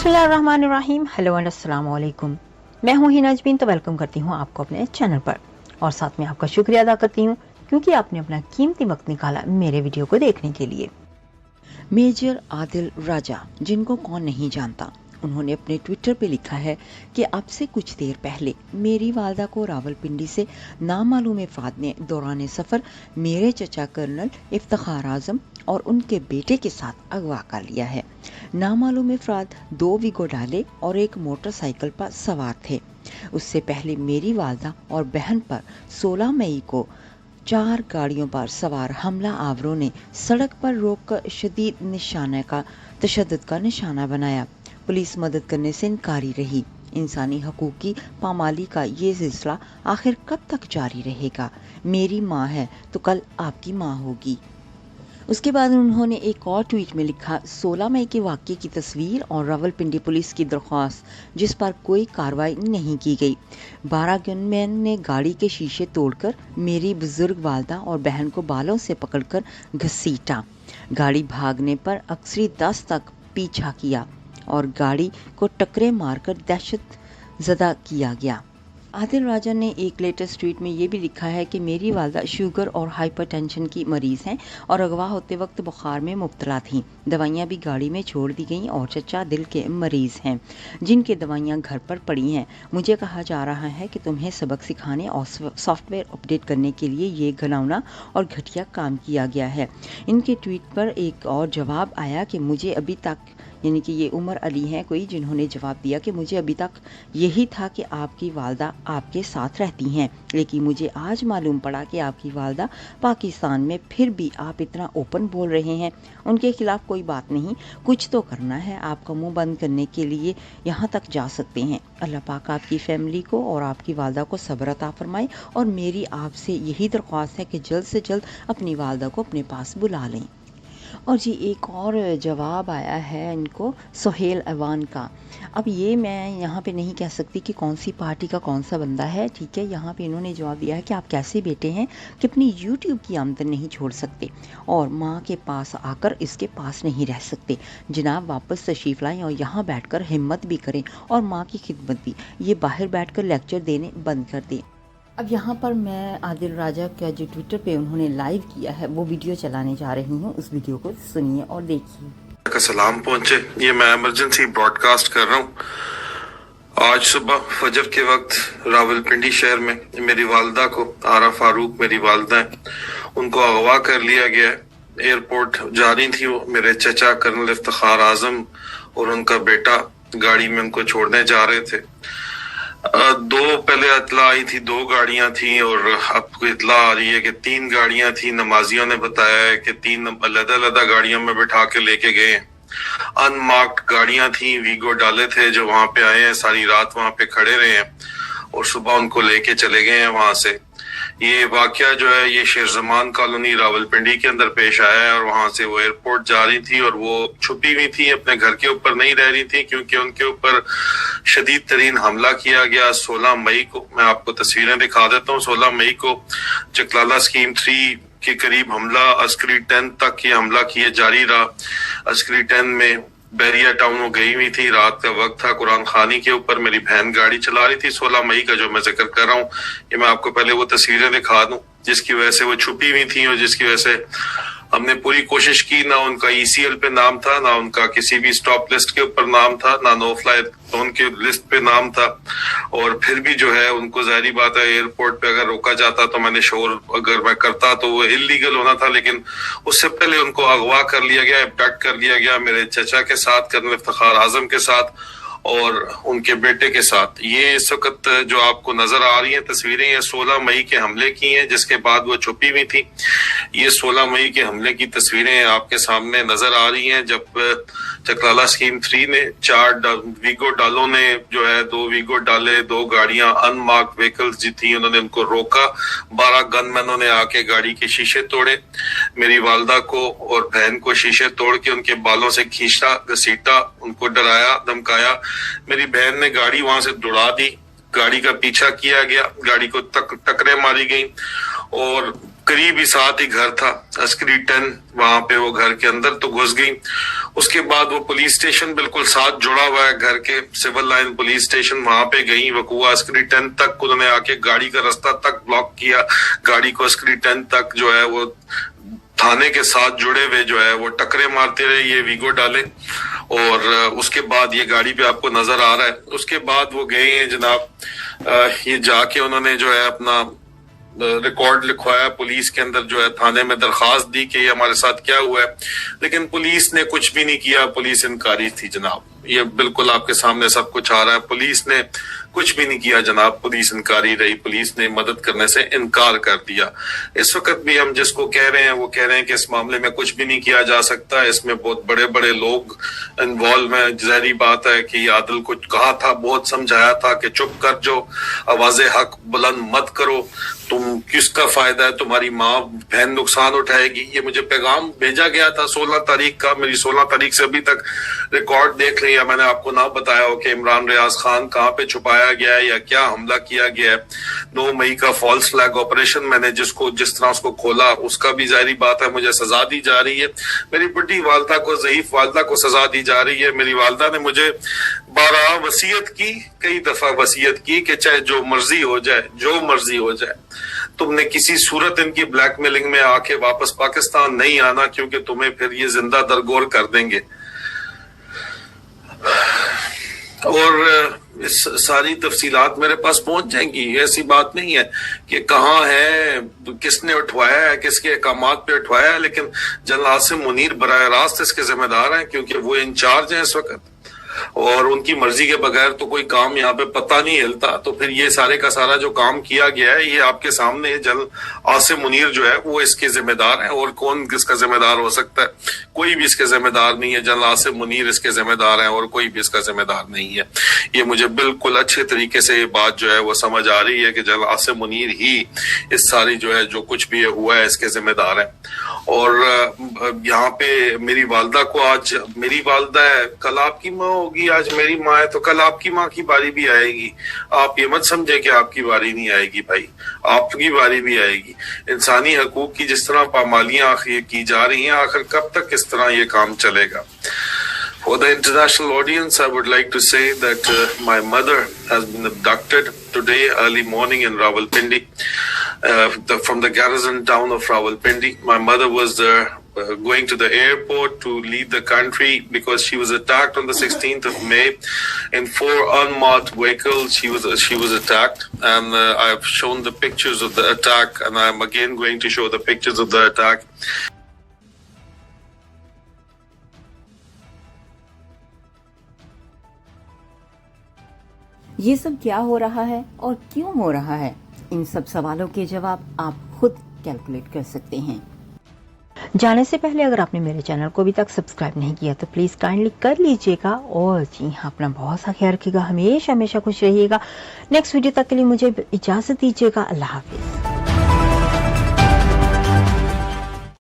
बिस्मिल्लाहिर्रहमानिर्रहीम। Hello and अस्सलाम वालेकुम। मैं हूँ हिना अजमीन, तो वेलकम करती हूँ आपको अपने चैनल पर और साथ में आपका शुक्रिया अदा करती हूँ क्योंकि आपने अपना कीमती वक्त निकाला मेरे वीडियो को देखने के लिए। मेजर आदिल राजा, जिनको कौन नहीं जानता, उन्होंने अपने ट्विटर पे लिखा है कि अब से कुछ देर पहले मेरी वालदा को रावलपिंडी से नामालूम अफराद ने दौरान सफ़र मेरे चचा कर्नल इफ्तिखार आज़म और उनके बेटे के साथ अगवा कर लिया है। नामालूम अफराद 2 वीगो डाले और एक मोटरसाइकिल पर सवार थे। उससे पहले मेरी वालदा और बहन पर 16 मई को 4 गाड़ियों पर सवार हमला आवरों ने सड़क पर रोककर शदीद तशद्दुद का निशाना बनाया। पुलिस मदद करने से इनकारी रही। इंसानी हकूक़ की पामाली का ये सिलसिला आखिर कब तक जारी रहेगा? मेरी माँ है तो कल आपकी माँ होगी। उसके बाद उन्होंने एक और ट्वीट में लिखा, 16 मई के वाक़ये की तस्वीर और रावलपिंडी पुलिस की दरख्वास्त जिस पर कोई कार्रवाई नहीं की गई। 12 गनमैन ने गाड़ी के शीशे तोड़कर मेरी बुजुर्ग वालदा और बहन को बालों से पकड़कर घसीटा। गाड़ी भागने पर अक्सरी 10 तक पीछा किया और गाड़ी को टक्करें मारकर दहशत ज़दा किया गया। आदिल राजा ने एक लेटेस्ट ट्वीट में ये भी लिखा है कि मेरी वालदा शुगर और हाइपरटेंशन की मरीज़ हैं और अगवा होते वक्त बुखार में मुब्तला थीं। दवाइयाँ भी गाड़ी में छोड़ दी गईं और चचा दिल के मरीज़ हैं जिनकी दवाइयाँ घर पर पड़ी हैं। मुझे कहा जा रहा है कि तुम्हें सबक सिखाने और सॉफ्टवेयर अपडेट करने के लिए ये घिनौना और घटिया काम किया गया है। इनके ट्वीट पर एक और जवाब आया कि मुझे अभी तक, यानी कि ये उमर अली हैं कोई, जिन्होंने जवाब दिया कि मुझे अभी तक यही था कि आपकी वालदा आपके साथ रहती हैं, लेकिन मुझे आज मालूम पड़ा कि आपकी वालदा पाकिस्तान में, फिर भी आप इतना ओपन बोल रहे हैं। उनके खिलाफ कोई बात नहीं, कुछ तो करना है। आपका मुंह बंद करने के लिए यहाँ तक जा सकते हैं। अल्लाह पाक आपकी फैमिली को और आपकी वालदा को सब्र अता फरमाए और मेरी आपसे यही दरख्वास्त है कि जल्द से जल्द अपनी वालदा को अपने पास बुला लें। और जी एक और जवाब आया है इनको सोहेल अवान का। अब ये मैं यहाँ पे नहीं कह सकती कि कौन सी पार्टी का कौन सा बंदा है, ठीक है। यहाँ पे इन्होंने जवाब दिया है कि आप कैसे बेटे हैं कि अपनी यूट्यूब की आमदन नहीं छोड़ सकते और माँ के पास आकर इसके पास नहीं रह सकते। जनाब वापस तशरीफ़ लाएँ और यहाँ बैठकर हिम्मत भी करें और माँ की खिदमत भी। ये बाहर बैठकर लेक्चर देने बंद कर दें। अब यहाँ पर मैं आदिल राजा का जो ट्विटर पे उन्होंने लाइव किया है वो वीडियो चलाने जा रही हूँ। उस वीडियो को सुनिए और देखिए। का सलाम पहुंचे, ये मैं इमरजेंसी ब्रॉडकास्ट कर रहा हूँ। आज सुबह फजर के वक्त रावलपिंडी शहर में मेरी वालदा को, आरा फारूक मेरी वालदा है, उनको अगवा कर लिया गया है। एयरपोर्ट जा रही थी वो, मेरे चचा कर्नल इफ्तिखार आजम और उनका बेटा गाड़ी में उनको छोड़ने जा रहे थे। पहले इतला आई थी 2 गाड़ियां थी और अब इतला आ रही है कि 3 गाड़ियां थी। नमाजियों ने बताया है कि 3 अलग-अलग गाड़ियों में बिठा के लेके गए। अनमार्क्ड गाड़ियां थी, वीगो डाले थे जो वहां पे आए हैं, सारी रात वहां पे खड़े रहे हैं और सुबह उनको लेके चले गए हैं वहां से। ये वाकया जो है ये शेरजमान कॉलोनी रावलपिंडी के अंदर पेश आया है और वहां से वो एयरपोर्ट जा रही थी और वो छुपी हुई थी, अपने घर के ऊपर नहीं रह रही थी क्योंकि उनके ऊपर शदीद तरीन हमला किया गया 16 मई को। मैं आपको तस्वीरें दिखा देता हूँ। 16 मई को चकलाला स्कीम 3 के करीब हमला, अस्करी 10 तक ये हमला किए जारी रहा। अस्करी 10 में बैरिया टाउन वो गई हुई थी, रात का वक्त था, कुरान खानी के ऊपर मेरी बहन गाड़ी चला रही थी। 16 मई का जो मैं जिक्र कर रहा हूँ, ये मैं आपको पहले वो तस्वीरें दिखा दूं जिसकी वजह से वो छुपी हुई थी और जिसकी वजह से हमने पूरी कोशिश की। ना उनका ECL पे नाम था, ना उनका किसी भी स्टॉप लिस्ट के ऊपर नाम था, ना नो फ्लाई जोन के लिस्ट पे नाम था। और फिर भी जो है उनको, जाहिर बात है, एयरपोर्ट पे अगर रोका जाता तो मैंने शोर अगर मैं करता तो वो इलीगल होना था, लेकिन उससे पहले उनको अगवा कर लिया गया, अबडक्ट कर लिया गया मेरे चचा के साथ, कर्नल इफ्तिखार आजम के साथ और उनके बेटे के साथ। ये इस वक्त जो आपको नजर आ रही हैं तस्वीरें, ये 16 मई के हमले की हैं जिसके बाद वो छुपी हुई थी। ये 16 मई के हमले की तस्वीरें आपके सामने नजर आ रही हैं जब चकलाला स्कीम 3 ने 4 वीगो डालों ने जो है 2 वीगो डाले, 2 गाड़ियां अनमार्क्ड व्हीकल्स जी थी, उन्होंने उनको रोका। 12 गनमैनों ने आके गाड़ी के शीशे तोड़े, मेरी वालदा को और बहन को शीशे तोड़ के उनके बालों से खींचा, घसीटा, उनको डराया, धमकाया। मेरी बहन ने गाड़ी वहां से दौड़ा दी, गाड़ी का पीछा किया गया, गाड़ी को टक्करें मारी गई और करीब ही साथ ही घर था, अस्करी 10, वहां पे वो घर के अंदर तो घुस गई। उसके बाद वो पुलिस स्टेशन बिल्कुल साथ जुड़ा हुआ है घर के, सिविल लाइन पुलिस स्टेशन, वहां पे गई। वकुआ अस्करी 10 तक उन्होंने आके गाड़ी का रास्ता तक ब्लॉक किया, गाड़ी को अस्करी 10 तक जो है वो थाने के साथ जुड़े हुए जो है वो टकरे मारते रहे, ये वीगो डाले। और उसके बाद ये गाड़ी पे आपको नजर आ रहा है। उसके बाद वो गए हैं जनाब, ये जाके उन्होंने जो है अपना रिकॉर्ड लिखवाया पुलिस के अंदर, जो है थाने में दरखास्त दी कि ये हमारे साथ क्या हुआ है, लेकिन पुलिस ने कुछ भी नहीं किया। पुलिस इनकारी थी जनाब, ये बिल्कुल आपके सामने सब कुछ आ रहा है। पुलिस ने कुछ भी नहीं किया जनाब, पुलिस इनकारी रही, पुलिस ने मदद करने से इनकार कर दिया। इस वक्त भी हम जिसको कह रहे हैं वो कह रहे हैं कि इस मामले में कुछ भी नहीं किया जा सकता, इसमें बहुत बड़े बड़े लोग इन्वॉल्व हैं। जहरी बात है कि आदिल को कहा था, बहुत समझाया था कि चुप कर जाओ, आवाज़े हक बुलंद मत करो, तुम किसका फायदा है, तुम्हारी माँ बहन नुकसान उठाएगी। ये मुझे पैगाम भेजा गया था 16 तारीख का, मेरी 16 तारीख से अभी तक रिकॉर्ड देख लिया। मैंने आपको ना बताया हो कि इमरान रियाज खान कहाँ पे छुपाया गया है या क्या हमला किया गया है। 9 मई का फॉल्स फ्लैग ऑपरेशन मैंने जिस तरह उसको खोला, उसका भी जाहिर बात है मुझे सजा दी जा रही है। मेरी बुढ़ी वालदा को, ज़ईफ वालदा को सजा दी जा रही है। मेरी वालदा ने मुझे 12 वसीयत की, कई दफा वसीयत की कि चाहे जो मर्जी हो जाए, जो मर्जी हो जाए, तुमने किसी सूरत इनकी ब्लैकमेलिंग में आके वापस पाकिस्तान नहीं आना, क्योंकि तुम्हें फिर ये जिंदा दरगोर कर देंगे। और इस सारी तफसीलात मेरे पास पहुंच जाएंगी। ऐसी बात नहीं है कि कहाँ है, किसने उठवाया है, किसके अहकामात पे उठवाया है, लेकिन जनरल आसिम मुनीर बराह रास्त इसके जिम्मेदार हैं, क्योंकि वो इंचार्ज हैं इस वक्त, और उनकी मर्जी के बगैर तो कोई काम यहाँ पे पता नहीं हिलता। तो फिर ये सारे का सारा जो काम किया गया है, ये आपके सामने जनरल आसिम मुनीर जो है वो इसके जिम्मेदार है। और कौन किसका जिम्मेदार हो सकता है? कोई भी इसके जिम्मेदार नहीं है। जनरल आसिम मुनीर इसके जिम्मेदार है और कोई भी इसका जिम्मेदार नहीं है। ये मुझे बिल्कुल अच्छे तरीके से ये बात जो है वो समझ आ रही है कि जनरल आसिम मुनीर ही इस सारी जो है जो कुछ भी हुआ है इसके जिम्मेदार है। और यहाँ पे मेरी वालदा को, आज मेरी वालदा है, कल आपकी माँ होगी, आज मेरी माँ है, तो कल आपकी माँ की बारी भी आएगी। आप ये मत समझे कि आपकी बारी नहीं आएगी भाई, आपकी बारी भी आएगी। इंसानी हकूक की जिस तरह पामालियां की जा रही हैं, आखिर कब तक इस तरह ये काम चलेगा? For the international audience, I would like to say that my mother has been abducted today early morning in Rawalpindi, from the garrison town of Rawalpindi. My mother was going to the airport to leave the country because she was attacked on the 16th of May in 4 unmarked vehicles. She was attacked, and I've shown the pictures of the attack, and I'm again going to show the pictures of the attack. ये सब क्या हो रहा है और क्यों हो रहा है, इन सब सवालों के जवाब आप खुद कैलकुलेट कर सकते हैं। जाने से पहले अगर आपने मेरे चैनल को अभी तक सब्सक्राइब नहीं किया तो प्लीज़ काइंडली कर लीजिएगा। और जी हाँ, अपना बहुत सा ख्याल रखिएगा, हमेशा हमेशा खुश रहिएगा। नेक्स्ट वीडियो तक के लिए मुझे इजाज़त दीजिएगा। अल्लाह हाफिज़।